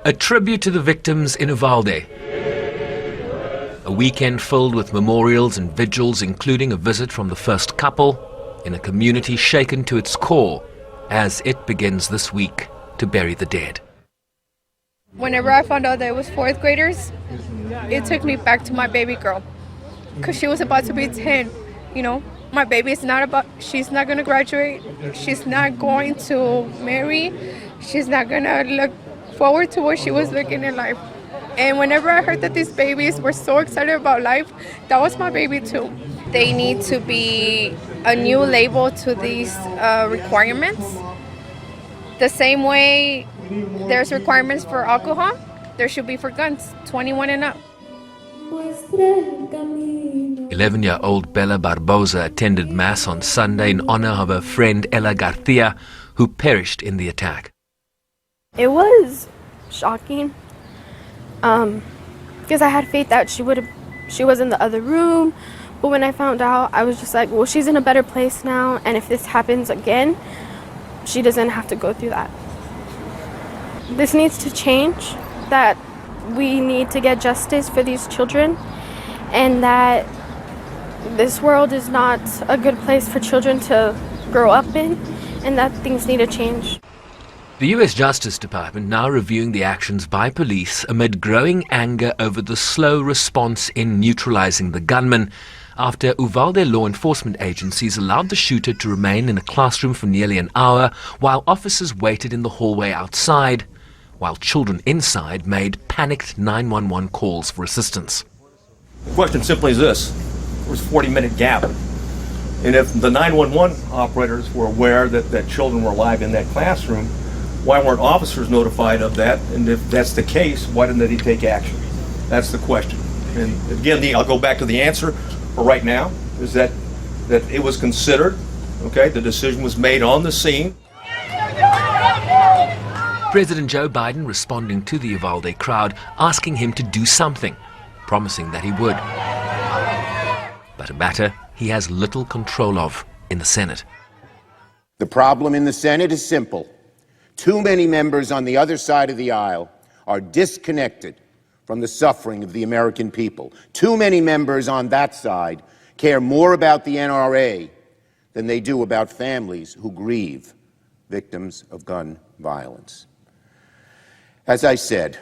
A tribute to the victims in Uvalde. A weekend filled with memorials and vigils, including a visit from the first couple, in a community shaken to its core as it begins this week to bury the dead. Whenever I found out that it was fourth graders, it took me back to my baby girl, because she was about to be 10, you know. My baby is she's not going to graduate, she's not going to marry, she's not going to look forward to what she was looking in life. And whenever I heard that these babies were so excited about life, that was my baby too. They need to be a new label to these requirements. The same way there's requirements for alcohol, there should be for guns, 21 and up. 11-year-old Bella Barbosa attended Mass on Sunday in honor of her friend Ella Garcia, who perished in the attack. It was shocking, because I had faith that she was in the other room, but when I found out, I was just like, well, she's in a better place now, and if this happens again, she doesn't have to go through that. This needs to change, that we need to get justice for these children, and that this world is not a good place for children to grow up in, and that things need to change. The U.S. Justice Department now reviewing the actions by police amid growing anger over the slow response in neutralizing the gunman after Uvalde law enforcement agencies allowed the shooter to remain in a classroom for nearly an hour while officers waited in the hallway outside, while children inside made panicked 911 calls for assistance. The question simply is this: there was a 40-minute gap. And if the 911 operators were aware that children were alive in that classroom, why weren't officers notified of that? And if that's the case, why didn't they take action? That's the question. And again, I'll go back to the answer for right now, is that it was considered, okay, the decision was made on the scene. President Joe Biden responding to the Uvalde crowd, asking him to do something, promising that he would. But a matter he has little control of in the Senate. The problem in the Senate is simple. Too many members on the other side of the aisle are disconnected from the suffering of the American people. Too many members on that side care more about the NRA than they do about families who grieve victims of gun violence. As I said,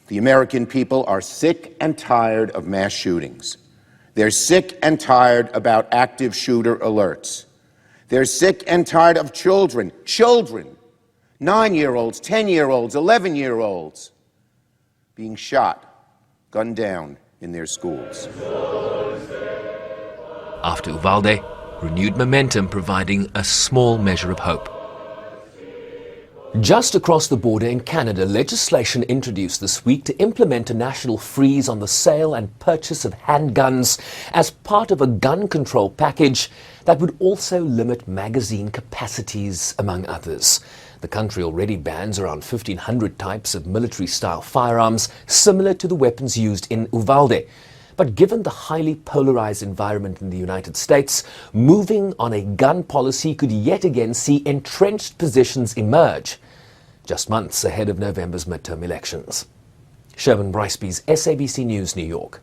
the American people are sick and tired of mass shootings. They're sick and tired about active shooter alerts. They're sick and tired of children, 9-year-olds, 10-year-olds, 11-year-olds, being shot, gunned down in their schools. After Uvalde, renewed momentum providing a small measure of hope. Just across the border in Canada, legislation introduced this week to implement a national freeze on the sale and purchase of handguns as part of a gun control package that would also limit magazine capacities, among others. The country already bans around 1,500 types of military-style firearms, similar to the weapons used in Uvalde. But given the highly polarized environment in the United States, moving on a gun policy could yet again see entrenched positions emerge, just months ahead of November's midterm elections. Sherman Briceby's SABC News, New York.